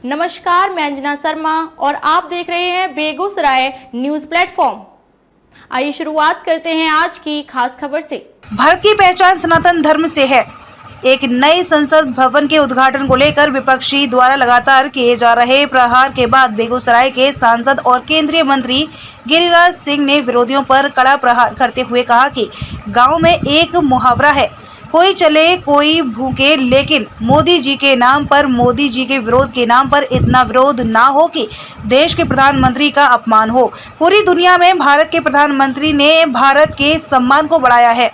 नमस्कार, मैं अंजना शर्मा और आप देख रहे हैं बेगूसराय न्यूज प्लेटफॉर्म। आइए शुरुआत करते हैं आज की खास खबर से। भारत की पहचान सनातन धर्म से है। एक नए संसद भवन के उद्घाटन को लेकर विपक्षी द्वारा लगातार किए जा रहे प्रहार के बाद बेगूसराय के सांसद और केंद्रीय मंत्री गिरिराज सिंह ने विरोधियों पर कड़ा प्रहार करते हुए कहा कि गांव में एक मुहावरा है, कोई चले कोई भूखे, लेकिन मोदी जी के नाम पर, मोदी जी के विरोध के नाम पर इतना विरोध ना हो कि देश के प्रधानमंत्री का अपमान हो। पूरी दुनिया में भारत के प्रधानमंत्री ने भारत के सम्मान को बढ़ाया है।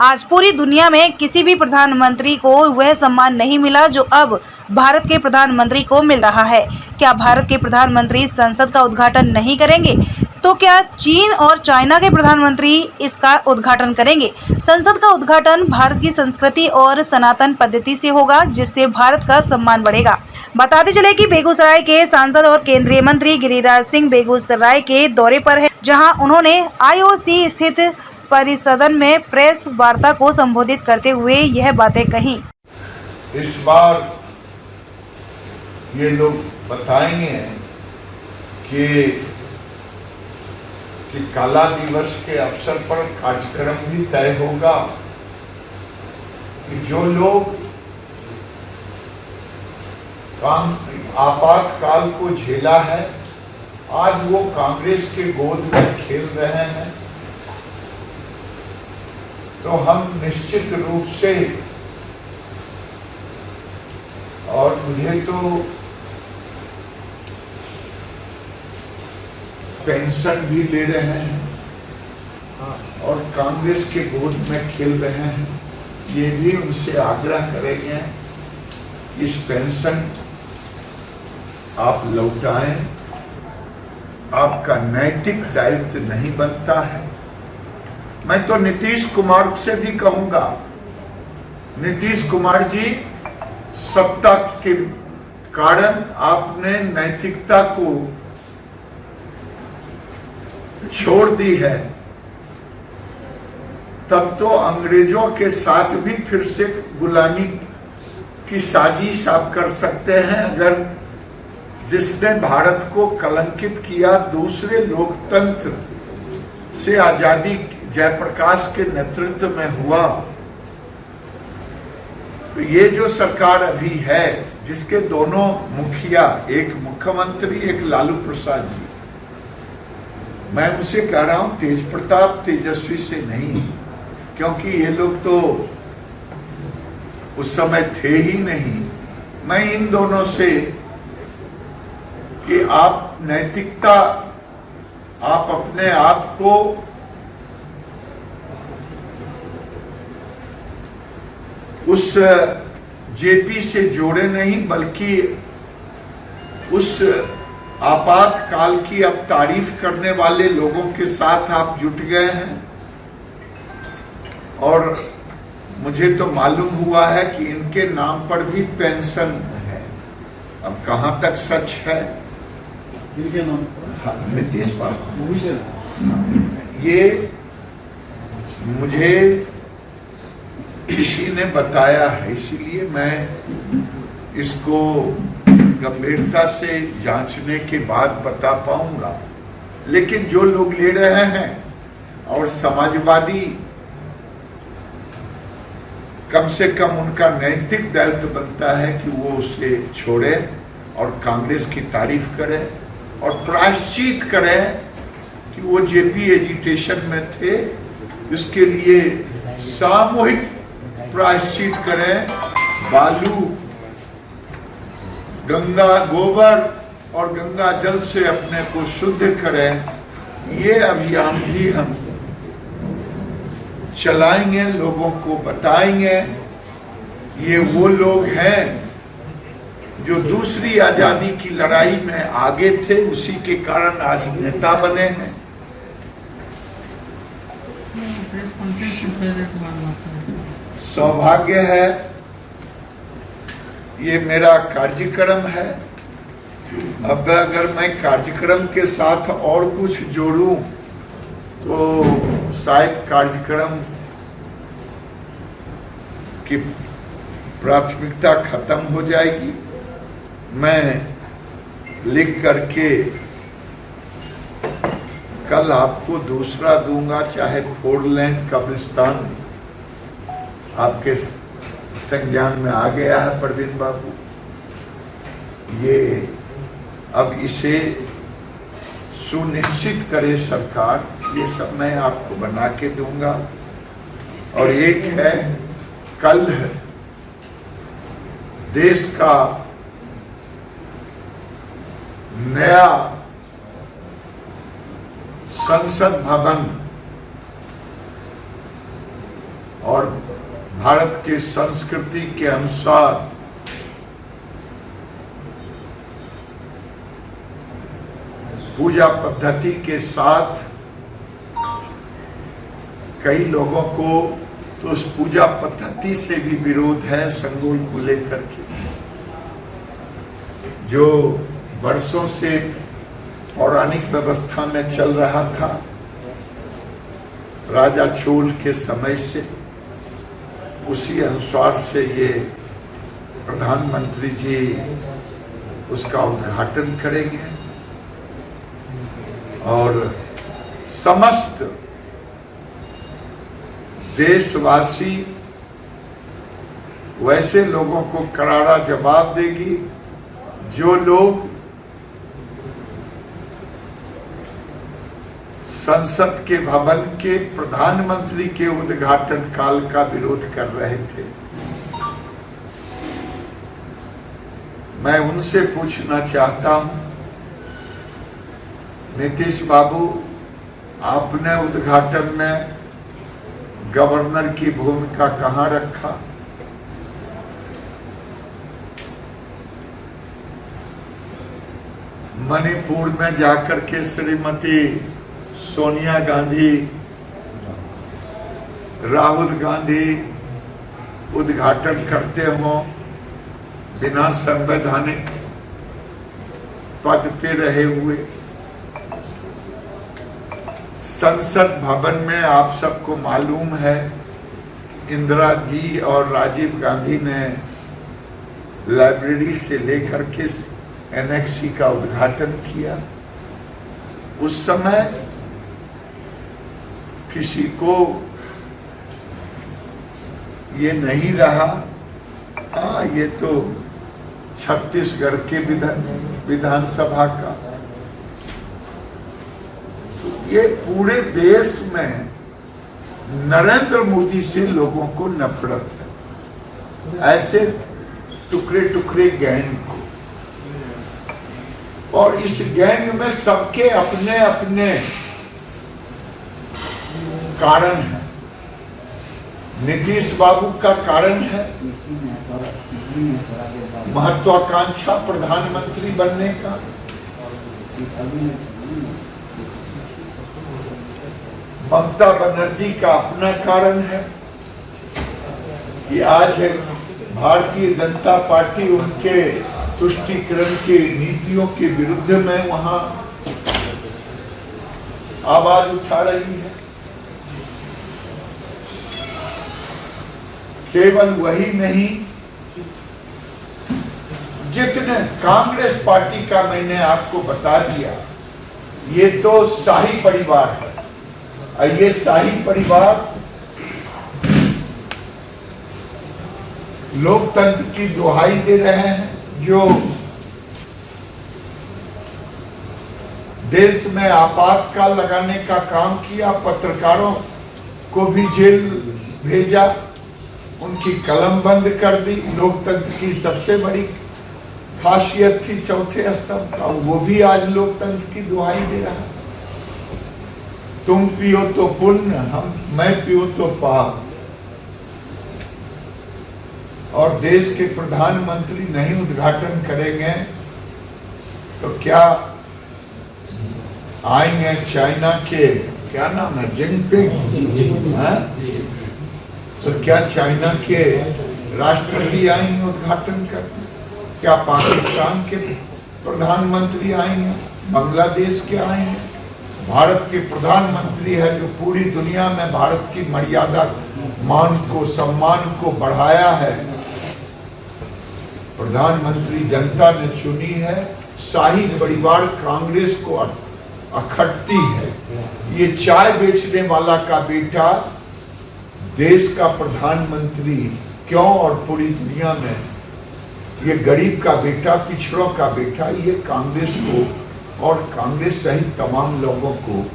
आज पूरी दुनिया में किसी भी प्रधानमंत्री को वह सम्मान नहीं मिला जो अब भारत के प्रधानमंत्री को मिल रहा है। क्या भारत के प्रधानमंत्री संसद का उद्घाटन नहीं करेंगे तो क्या चीन और चाइना के प्रधानमंत्री इसका उद्घाटन करेंगे? संसद का उद्घाटन भारत की संस्कृति और सनातन पद्धति से होगा, जिससे भारत का सम्मान बढ़ेगा। बताते चले कि बेगूसराय के सांसद और केंद्रीय मंत्री गिरिराज सिंह बेगूसराय के दौरे पर हैं, जहां उन्होंने आईओसी स्थित परिसदन में प्रेस वार्ता को संबोधित करते हुए यह बातें कही। इस बार ये लोग बताएंगे कि काला दिवस के अवसर पर कार्यक्रम भी तय होगा कि जो लोग आपातकाल को झेला है, आज वो कांग्रेस के गोद में खेल रहे हैं, तो हम निश्चित रूप से, और मुझे तो पेंशन भी ले रहे हैं और कांग्रेस के गोद में खेल रहे हैं, ये भी उनसे आग्रह करेंगे इस पेंशन आप लौटाएं। आपका नैतिक दायित्व नहीं बनता है। मैं तो नीतीश कुमार से भी कहूंगा, नीतीश कुमार जी, सत्ता के कारण आपने नैतिकता को छोड़ दी है, तब तो अंग्रेजों के साथ भी फिर से गुलामी की साजिश आप कर सकते हैं। अगर जिसने भारत को कलंकित किया, दूसरे लोकतंत्र से आजादी जयप्रकाश के नेतृत्व में हुआ, तो ये जो सरकार अभी है, जिसके दोनों मुखिया, एक मुख्यमंत्री, एक लालू प्रसाद जी, मैं उनसे कह रहा हूं तेज प्रताप तेजस्वी से नहीं, क्योंकि ये लोग तो उस समय थे ही नहीं। मैं इन दोनों से कि आप नैतिकता, आप अपने आप को उस जेपी से जोड़े नहीं, बल्कि उस आपातकाल की अब तारीफ करने वाले लोगों के साथ आप जुट गए हैं। और मुझे तो मालूम हुआ है कि इनके नाम पर भी पेंशन है। अब कहां तक सच है? नीतीश कुमार, ये मुझे किसी ने बताया है, इसीलिए मैं इसको गंभीरता से जांचने के बाद बता पाऊंगा। लेकिन जो लोग ले रहे हैं, और समाजवादी, कम से कम उनका नैतिक दायित्व बनता है कि वो उसे छोड़े और कांग्रेस की तारीफ करें और प्रायश्चित करें कि वो जेपी एजिटेशन में थे, इसके लिए सामूहिक प्रायश्चित करें। बालू, गंगा गोबर और गंगा जल से अपने को शुद्ध करें। ये अभियान भी हम चलाएंगे, लोगों को बताएंगे। ये वो लोग हैं जो दूसरी आजादी की लड़ाई में आगे थे, उसी के कारण आज नेता बने हैं। सौभाग्य है, ये मेरा कार्यक्रम है। अब अगर मैं कार्यक्रम के साथ और कुछ जोड़ूं तो शायद कार्यक्रम की प्राथमिकता खत्म हो जाएगी। मैं लिख करके कल आपको दूसरा दूंगा, चाहे 4 लेन कब्रिस्तान आपके संज्ञान में आ गया है प्रवीण बाबू। ये अब इसे सुनिश्चित करे सरकार, ये सब मैं आपको बना के दूंगा। और एक है, कल देश का नया संसद भवन और भारत की संस्कृति के अनुसार पूजा पद्धति के साथ कई लोगों को तो उस पूजा पद्धति से भी विरोध है, संगोल को लेकर के, जो वर्षों से पौराणिक व्यवस्था में चल रहा था, राजा चोल के समय से। उसी अनुसार से ये प्रधानमंत्री जी उसका उद्घाटन करेंगे और समस्त देशवासी वैसे लोगों को करारा जवाब देगी जो लोग संसद के भवन के प्रधानमंत्री के उद्घाटन काल का विरोध कर रहे थे। मैं उनसे पूछना चाहता हूं, नीतीश बाबू, आपने उद्घाटन में गवर्नर की भूमिका कहां रखा? मणिपुर में जाकर के श्रीमती सोनिया गांधी, राहुल गांधी उद्घाटन करते हो, बिना संवैधानिक पद पे रहे हुए। संसद भवन में आप सबको मालूम है, इंदिरा जी और राजीव गांधी ने लाइब्रेरी से लेकर के एनेक्सी का उद्घाटन किया। उस समय किसी को ये नहीं रहा, हाँ ये तो छत्तीसगढ़ के विधानसभा का, तो ये पूरे देश में नरेंद्र मोदी से लोगों को नफरत है, ऐसे टुकड़े टुकड़े गैंग को। और इस गैंग में सबके अपने अपने कारण है। नीतीश बाबू का कारण है महत्वाकांक्षा प्रधानमंत्री बनने का। ममता बनर्जी का अपना कारण है कि आज भारतीय जनता पार्टी उनके तुष्टीकरण के नीतियों के विरुद्ध में वहां आवाज उठा रही है। केवल वही नहीं, जितने कांग्रेस पार्टी का मैंने आपको बता दिया, ये तो शाही परिवार है। और ये शाही परिवार लोकतंत्र की दुहाई दे रहे हैं, जो देश में आपातकाल लगाने का काम किया, पत्रकारों को भी जेल भेजा, उनकी कलम बंद कर दी। लोकतंत्र की सबसे बड़ी खासियत थी चौथे स्तंभ का, वो भी आज लोकतंत्र की दुहाई दे रहा है। तुम पियो तो पुण्य, मैं पियो तो पाप। और देश के प्रधानमंत्री नहीं उद्घाटन करेंगे तो क्या आएंगे चाइना के, क्या नाम है, जिनपिंग, तो क्या चाइना के राष्ट्रपति आएंगे उद्घाटन करने? क्या पाकिस्तान के प्रधानमंत्री आएंगे? बांग्लादेश के आएंगे? भारत के प्रधानमंत्री है जो पूरी दुनिया में भारत की मर्यादा, मान को, सम्मान को बढ़ाया है। प्रधानमंत्री जनता ने चुनी है, शाही परिवार कांग्रेस को अखड़ती है। ये चाय बेचने वाला का बेटा देश का प्रधानमंत्री क्यों, और पूरी दुनिया में ये गरीब का बेटा, पिछड़ों का बेटा, ये कांग्रेस को और कांग्रेस सहित तमाम लोगों को,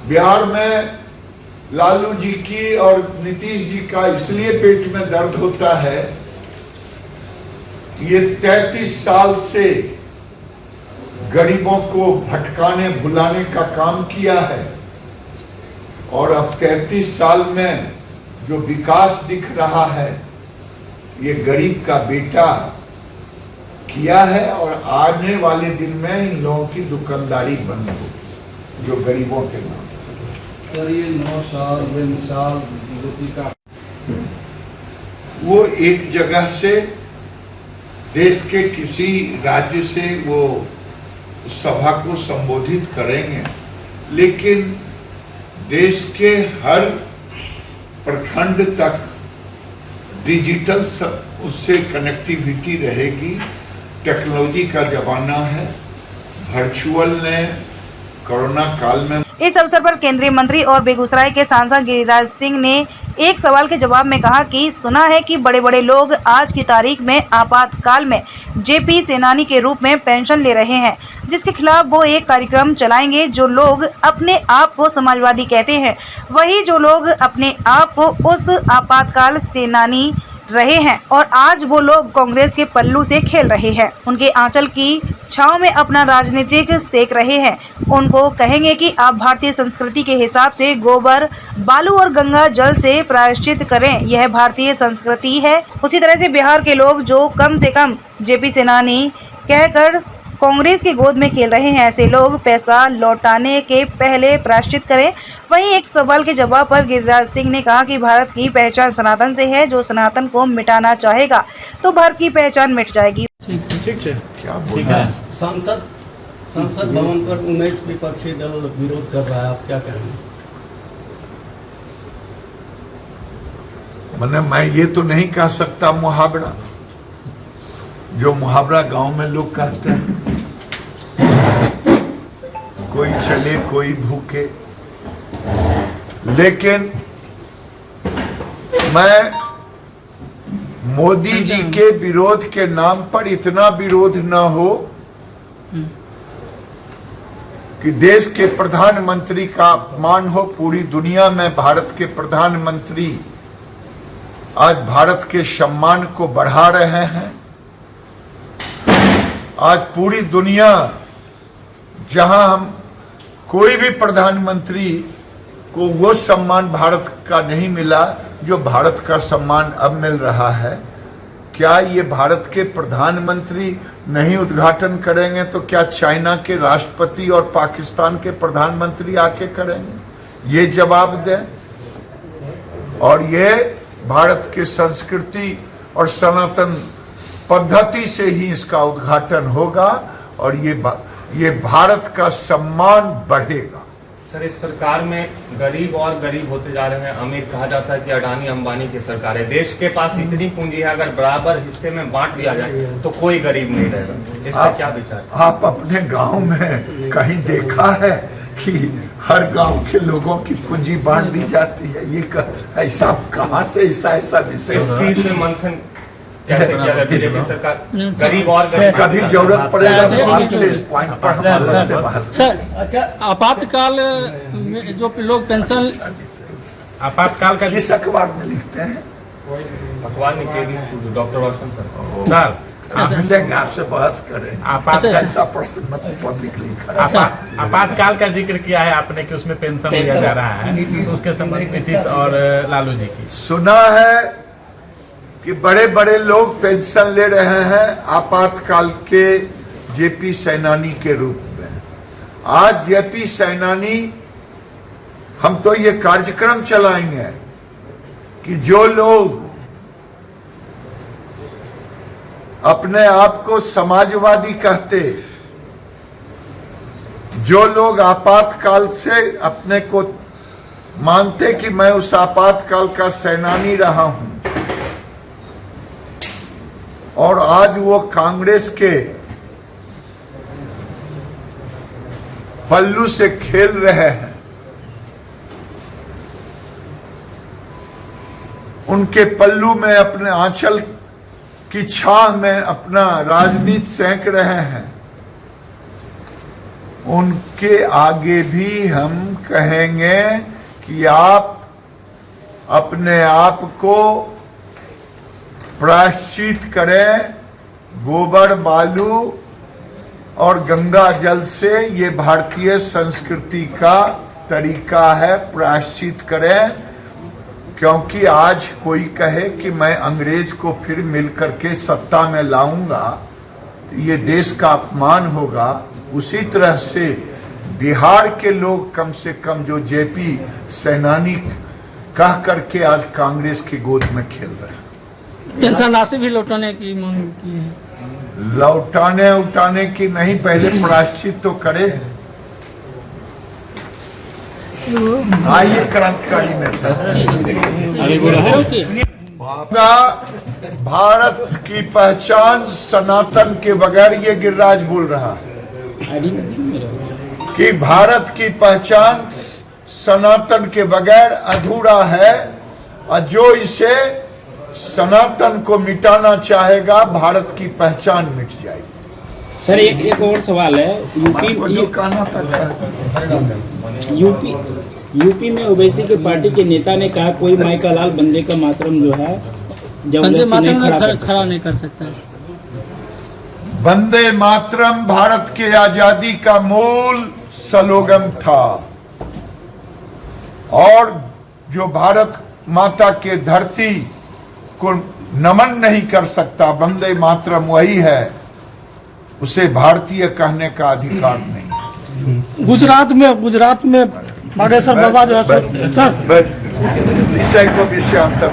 बिहार में लालू जी की और नीतीश जी का इसलिए पेट में दर्द होता है, ये 33 साल से गरीबों को भटकाने भुलाने का काम किया है, और अब 33 साल में जो विकास दिख रहा है ये गरीब का बेटा किया है, और आने वाले दिन में इन लोगों की दुकानदारी बंद होगी जो गरीबों के नाम। सर ये 9 साल बेमिसाल बीजेपी का, वो एक जगह से देश के किसी राज्य से वो सभा को संबोधित करेंगे, लेकिन देश के हर प्रखंड तक डिजिटल उससे कनेक्टिविटी रहेगी। टेक्नोलॉजी का जमाना है, वर्चुअल ने कोरोना काल में। इस अवसर पर केंद्रीय मंत्री और बेगूसराय के सांसद गिरिराज सिंह ने एक सवाल के जवाब में कहा कि सुना है कि बड़े बड़े लोग आज की तारीख में आपातकाल में जेपी सेनानी के रूप में पेंशन ले रहे हैं, जिसके खिलाफ वो एक कार्यक्रम चलाएंगे। जो लोग अपने आप को समाजवादी कहते हैं, वही जो लोग अपने आप को उस आपातकाल सेनानी रहे हैं, और आज वो लोग कांग्रेस के पल्लू से खेल रहे हैं, उनके आंचल की छांव में अपना राजनीतिक सेक रहे हैं। उनको कहेंगे कि आप भारतीय संस्कृति के हिसाब से गोबर, बालू और गंगा जल से प्रायश्चित करें, यह भारतीय संस्कृति है। उसी तरह से बिहार के लोग जो कम से कम जेपी सेनानी कहकर कांग्रेस की गोद में खेल रहे हैं, ऐसे लोग पैसा लौटाने के पहले प्रायश्चित करें। वहीं एक सवाल के जवाब पर गिरिराज सिंह ने कहा कि भारत की पहचान सनातन से है, जो सनातन को मिटाना चाहेगा तो भारत की पहचान मिट जाएगी। ठीक है क्या बोला? संसद भवन पर 19 विपक्षी दल विरोध कर रहा है, आप क्या कहेंगे? मैं ये तो नहीं कह सकता मुहावरा, जो मुहावरा गांव में लोग कहते हैं, कोई चले कोई भूखे। लेकिन मैं मोदी जी के विरोध के नाम पर इतना विरोध न हो कि देश के प्रधानमंत्री का अपमान हो। पूरी दुनिया में भारत के प्रधानमंत्री आज भारत के सम्मान को बढ़ा रहे हैं। आज पूरी दुनिया जहां हम कोई भी प्रधानमंत्री को वो सम्मान भारत का नहीं मिला जो भारत का सम्मान अब मिल रहा है, क्या ये भारत के प्रधानमंत्री नहीं उद्घाटन करेंगे तो क्या चाइना के राष्ट्रपति और पाकिस्तान के प्रधानमंत्री आके करेंगे? ये जवाब दें। और ये भारत के संस्कृति और सनातन पद्धति से ही इसका उद्घाटन होगा और ये भारत का सम्मान बढ़ेगा। सर, इस सरकार में गरीब और गरीब होते जा रहे हैं। अमीर कहा जाता है कि अडानी अंबानी की सरकार है। देश के पास इतनी पूंजी है, अगर बराबर हिस्से में बांट दिया जाए तो कोई गरीब नहीं रहेगा। इस पर क्या विचार? आप अपने गांव में कहीं देखा है कि हर गांव के लोगों की पूंजी बांट दी जाती है? ये ऐसा कहां से ऐसा विषय? इस चीज में मंथन कैसे किया जाए? बीजेपी सरकार गरीब और गरीब, कभी जरूरत पड़ेगा तो आपसे इस पॉइंट पर हम अलग से बात। सर, अच्छा, आपातकाल में जो लोग पेंशन, आपातकाल का किस अखबार में लिखते हैं? अखबार में केडी डॉक्टर रोशन सर मिलेंगे, आपसे बहस करें। ऐसा प्रश्न मत पब्लिकली करें। आपातकाल का जिक्र किया है आपने कि उसमें पेंशन दिया जा रहा है, उसके संबंध नीतीश और लालू जी की सुना है कि बड़े बड़े लोग पेंशन ले रहे हैं आपातकाल के जेपी सेनानी के रूप में। आज जेपी सेनानी, हम तो ये कार्यक्रम चलाएंगे कि जो लोग अपने आप को समाजवादी कहते, जो लोग आपातकाल से अपने को मानते कि मैं उस आपातकाल का सेनानी रहा हूं और आज वो कांग्रेस के पल्लू से खेल रहे हैं, उनके पल्लू में अपने आंचल की छाह में अपना राजनीति सेंक रहे हैं, उनके आगे भी हम कहेंगे कि आप अपने आप को प्रायश्चित करें, गोबर बालू और गंगा जल से। ये भारतीय संस्कृति का तरीका है, प्रायश्चित करें। क्योंकि आज कोई कहे कि मैं अंग्रेज को फिर मिलकर के सत्ता में लाऊंगा तो ये देश का अपमान होगा। उसी तरह से बिहार के लोग कम से कम जो जेपी सेनानी कह करके आज कांग्रेस की गोद में खेल रहे हैं। पेंशन राशि भी लौटाने की मांग की है। लौटाने उठाने की नहीं, पहले प्रायश्चित तो करे। आइए क्रांतिकारी नेता। भारत की पहचान सनातन के बगैर, ये गिरिराज बोल रहा है कि भारत की पहचान सनातन के बगैर अधूरा है, और जो इसे सनातन को मिटाना चाहेगा भारत की पहचान मिट जाएगी। सर एक और सवाल है। यूपी में ओवैसी के पार्टी के नेता ने कहा कोई माइका लाल बंदे का मातरम जो है खड़ा नहीं कर सकता। वंदे मातरम भारत के आजादी का मूल स्लोगन था, और जो भारत माता के धरती को नमन नहीं कर सकता, वंदे मातरम वही है, उसे भारतीय कहने का अधिकार नहीं। गुजरात में बागेश्वर बाबा जो है सर विषय को विषयांतर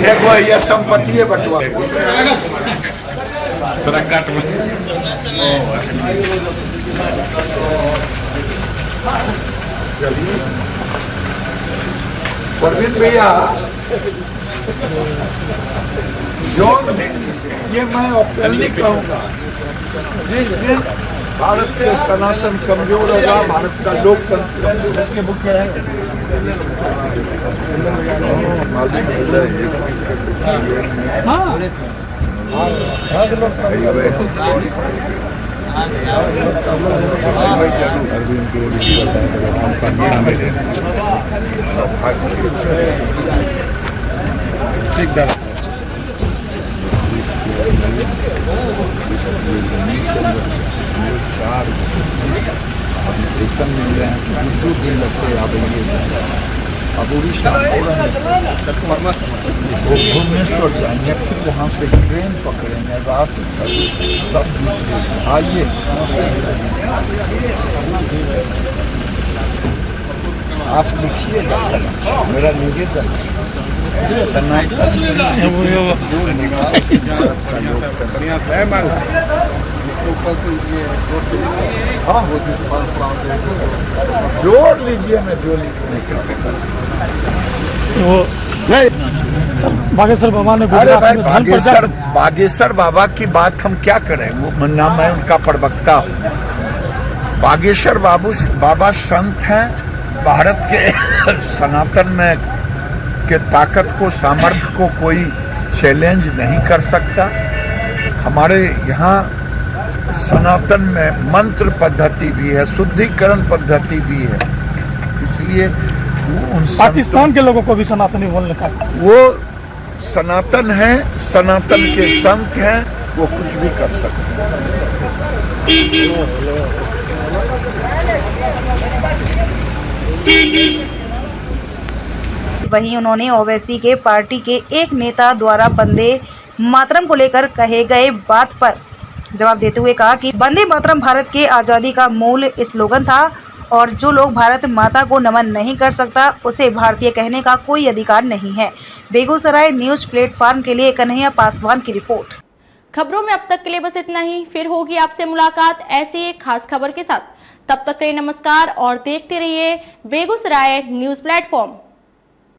एगो ये संपत्ति बंटवा प्रवीण भैया, जो दिन ये मैं ओपनली कहूंगा, जिस दिन भारत के सनातन कमजोर होगा, भारत का लोकतंत्र अब उड़ीसा भुवनेश्वर जाएंगे, फिर वहाँ से ट्रेन पकड़ेंगे, रात सब आइए। आप लिखिएगा, मेरा निवेदन जोड़ लीजिए, मैं जो लिखने बागेश्वर बाबा ने अरे भाई बागेश्वर बाबा की बात हम क्या करें, वो ना मैं उनका प्रवक्ता हूँ। बागेश्वर बाबा संत हैं, भारत के सनातन में के ताकत को, सामर्थ्य को कोई चैलेंज नहीं कर सकता। हमारे यहाँ सनातन में मंत्र पद्धति भी है, शुद्धिकरण पद्धति भी है, इसलिए पाकिस्तान के लोगों को भी सनातनी बोलने का, वो सनातन है, सनातन के संत हैं, वो कुछ भी कर सकते हैं। वहीं उन्होंने ओवैसी के पार्टी के एक नेता द्वारा वंदे मातरम को लेकर कहे गए बात पर जवाब देते हुए कहा कि वंदे मातरम भारत के आज़ादी का मूल स्लोगन था, और जो लोग भारत माता को नमन नहीं कर सकता उसे भारतीय कहने का कोई अधिकार नहीं है। बेगूसराय न्यूज़ प्लेटफॉर्म के लिए कन्हैया पासवान की रिपोर्ट। खबरों में अब तक के लिए बस इतना ही, फिर होगी आपसे मुलाकात ऐसी एक खास खबर के साथ। तब तक के लिए नमस्कार और देखते रहिए बेगूसराय न्यूज़ प्लेटफॉर्म।